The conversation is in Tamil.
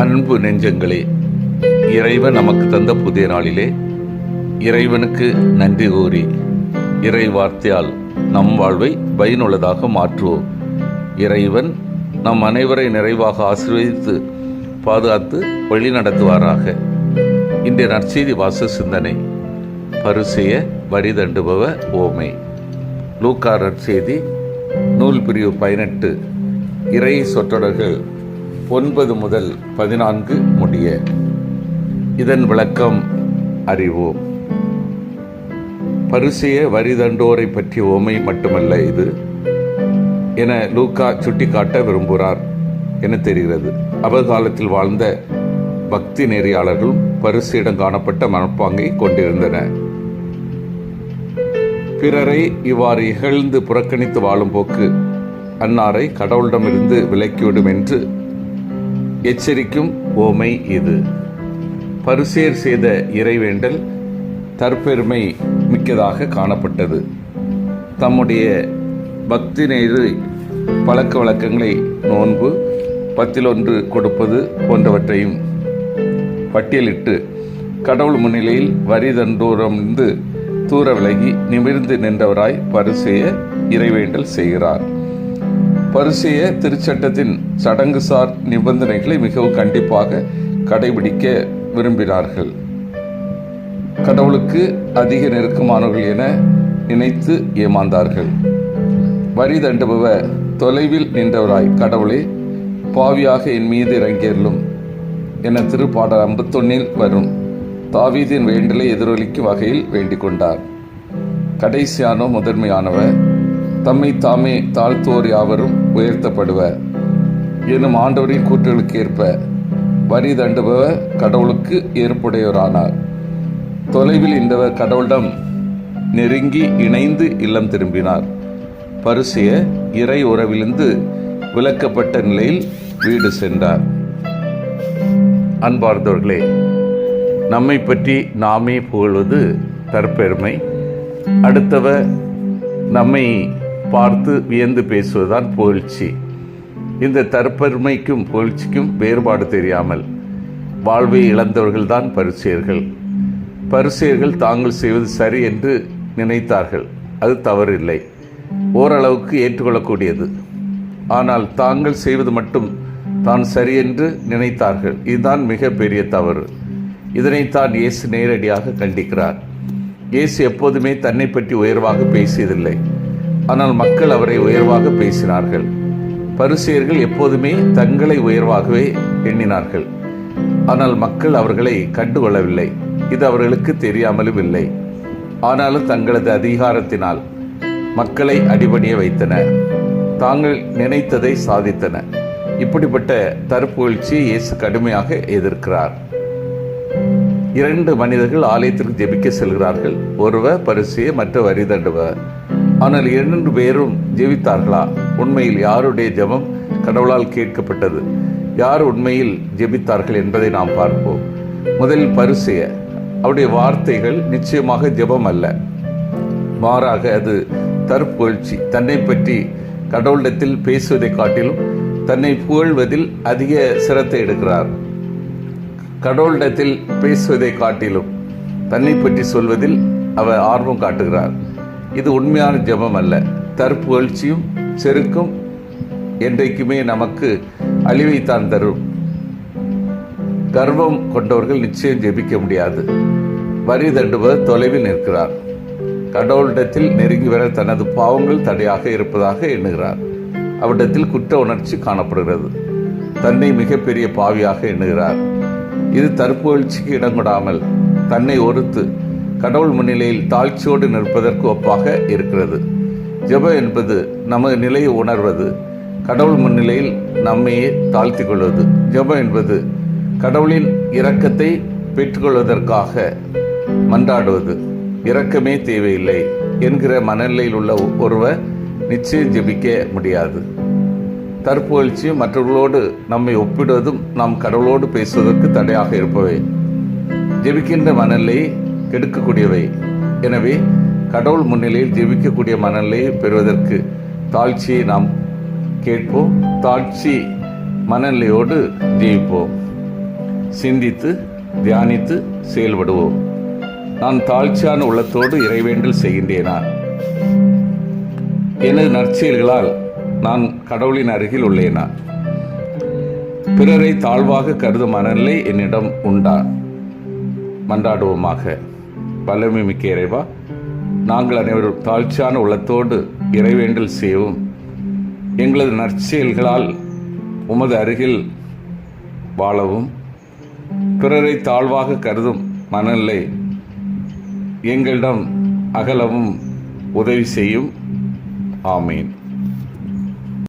அன்பு நெஞ்சங்களே, இறைவன் நமக்கு தந்த புதிய நாளிலே இறைவனுக்கு நன்றி கூறி இறை வார்த்தையால் நம் வாழ்வை பயனுள்ளதாக மாற்றுவோம். இறைவன் நம் அனைவரை நிறைவாக ஆசீர்வதித்து பாதுகாத்து வழி நடத்துவாராக. இன்றைய நற்செய்தி வாச சிந்தனை, பரிசேய வரி தண்டுபவ ஓமை. லூக்கா நற்செய்தி நூல் பிரிவு 18, இறை சொற்றொடர்கள் 9 முதல் 14 முடிய. இதன் விளக்கம் அறிவோம். பரிசேய வரி தண்டோரை பற்றிய ஓமை மட்டுமல்ல இது என லூக்கா சுட்டிக்காட்ட விரும்புகிறார் என தெரிகிறது. அவகாலத்தில் வாழ்ந்த பக்தி நெறியாளர்களும் பரிசேயிடம் காணப்பட்ட மனப்பாங்கை கொண்டிருந்தனர். பிறரை இவ்வாறு இகழ்ந்து புறக்கணித்து வாழும் போக்கு அன்னாரை கடவுளிடமிருந்து விலக்கிவிடும் என்று எச்சரிக்கும் ஓமை இது. பரிசேயர் செய்த இறைவேண்டல் தற்பெருமை மிக்கதாக காணப்பட்டது. தம்முடைய பக்தி நெறி பழக்க வழக்கங்களை, நோன்பு, 10 கொடுப்பது போன்றவற்றையும் பட்டியலிட்டு கடவுள் முன்னிலையில் வரி தண்டோரிலிருந்து தூர விலகி நிமிர்ந்து நின்றவராய் பரிசேய இறைவேண்டல் செய்கிறார். பரிசேய திருச்சட்டத்தின் சடங்குசார் நிபந்தனைகளை மிகவும் கண்டிப்பாக கடைபிடிக்க விரும்பினார்கள். கடவுளுக்கு அதிக நெருக்கமானவர்கள் என நினைத்து ஏமாந்தார்கள். வரி தண்டுபவ தொலைவில் நின்றவராய், கடவுளே பாவியாக என் மீது இறங்கியருளும் என திருப்பாடல் 51 வரும் தாவீதின் வேண்டலை எதிரொலிக்கும் வகையில் வேண்டிக் கொண்டார். கடைசியானோ முதன்மையானவர், தம்மை தாமே தாழ்த்தோர் யாவரும் உயர்த்தப்படுவர் எனும் ஆண்டவரின் கூற்றுகளுக்கு ஏற்ப வரி தண்டுபவர் கடவுளுக்கு ஏற்புடையவரானார். தொலைவில் நின்றவர் கடவுளிடம் நெருங்கி இணைந்து இல்லம் திரும்பினார். பரிசேய இறை உறவிலிருந்து விலக்கப்பட்ட நிலையில் வீடு சென்றார். அன்பார்ந்தவர்களே, நம்மை பற்றி நாமே புகழ்வது தற்பெருமை. அடுத்தவர் நம்மை பார்த்து வியந்து பேசுவதுதான் புகழ்ச்சி. இந்த தற்பெருமைக்கும் புகழ்ச்சிக்கும் வேறுபாடு தெரியாமல் வாழ்வை இழந்தவர்கள்தான் பரிசேயர்கள். பரிசேயர்கள் தாங்கள் செய்வது சரி என்று நினைத்தார்கள். அது தவறில்லை, ஓரளவுக்கு ஏற்றுக்கொள்ளக்கூடியது. ஆனால் தாங்கள் செய்வது மட்டும் தான் சரி என்று நினைத்தார்கள். இதுதான் மிக பெரிய தவறு. இதனைத்தான் இயேசு நேரடியாக கண்டிக்கிறார். இயேசு எப்போதுமே தன்னை பற்றி உயர்வாக பேசியதில்லை, ஆனால் மக்கள் அவரை உயர்வாக பேசினார்கள். பரிசேயர்கள் எப்போதுமே தங்களை உயர்வாகவே எண்ணினார்கள், ஆனால் மக்கள் அவர்களை கண்டுகொள்ளவில்லை. இது அவர்களுக்கு தெரியாமலும் இல்லை. ஆனாலும் தங்களது அதிகாரத்தினால் மக்களை அடிபணிய வைத்தனர். தாங்கள் நினைத்ததை சாதித்தனர். இப்படிப்பட்ட தற்புகழ்ச்சியை இயேசு கடுமையாக எதிர்க்கிறார். 2 மனிதர்கள் ஆலயத்திற்கு ஜெபிக்க செல்கிறார்கள். ஒருவர் பரிசேய, மற்ற வரி தண்டுபவர். ஆனால் 2 பேரும் ஜெபித்தார்களா? உண்மையில் யாருடைய ஜெபம் கடவுளால் கேட்கப்பட்டது, யார் உண்மையில் ஜெபித்தார்கள் என்பதை நாம் பார்ப்போம். முதலில் பரிசேய. அவருடைய வார்த்தைகள் நிச்சயமாக ஜெபம் அல்ல, மாறாக அது தற்புகழ்ச்சி. தன்னை பற்றி கடவுளிடத்தில் பேசுவதை காட்டிலும் தன்னை புகழ்வதில் அதிக சிரத்தை எடுக்கிறார். கடவுளிடத்தில் பேசுவதை காட்டிலும் தன்னை பற்றி சொல்வதில் அவர் ஆர்வம் காட்டுகிறார். இது உண்மையான ஜெபம் அல்ல. தற்புகழ்ச்சியும் செருக்கும் என்றைக்குமே நமக்கு அழிவைத்தான் தரும். கர்வம் கொண்டவர்கள் நிச்சயம் ஜெபிக்க முடியாது. வரி தண்டுபவர் தொலைவில் நிற்கிறார். கடவுளிடத்தில் நெருங்கி வர தனது பாவங்கள் தடையாக இருப்பதாக எண்ணுகிறார். அவரிடத்தில் குற்ற உணர்ச்சி காணப்படுகிறது. தன்னை மிகப்பெரிய பாவியாக எண்ணுகிறார். இது தற்புகழ்ச்சிக்கு இடம் கொடாமல் தன்னை ஒருத்து கடவுள் முன்னிலையில் தாழ்ச்சியோடு நிற்பதற்கு ஒப்பாக இருக்கிறது. ஜெபம் என்பது நமது நிலையை உணர்வது, கடவுள் முன்னிலையில் நம்மையே தாழ்த்தி கொள்வது. ஜெபம் என்பது கடவுளின் இரக்கத்தை பெற்றுக்கொள்வதற்காக மன்றாடுவது. இரக்கமே தேவையில்லை என்கிற மனநிலையில் உள்ள ஒருவர் நிச்சயம் ஜெபிக்க முடியாது. தற்புகழ்ச்சியும் மற்றவர்களோடு நம்மை ஒப்பிடுவதும் நாம் கடவுளோடு பேசுவதற்கு தடையாக இருப்பவை, ஜெபிக்கின்ற மனநிலையை கெடுக்கக்கூடியவை. எனவே கடவுள் முன்னிலையில் ஜெபிக்கக்கூடிய மனநிலையை பெறுவதற்கு தாழ்ச்சியை நாம் கேட்போம். தாழ்ச்சி மனநிலையோடு ஜெயிப்போம். சிந்தித்து தியானித்து செயல்படுவோம். நான் தாழ்ச்சியான உள்ளத்தோடு இறைவேண்டல் செய்கின்றேனா? எனது நற்செயல்களால் நான் கடவுளின் அருகில் உள்ளேனா? பிறரை தாழ்வாக கருதும் மனநிலை என்னிடம் உண்டா? மன்றாடுவோமாக. வல்லமை மிக்க இறைவா, நாங்கள் அனைவரும் தாழ்ச்சியான உள்ளத்தோடு இறைவேண்டல் செய்யவும், எங்களது நற்செயல்களால் உமது அருகில் வாழவும், பிறரை தாழ்வாக கருதும் மனநிலை எங்களிடம் அகலவும் உதவி செய்யும். ஆமீன்.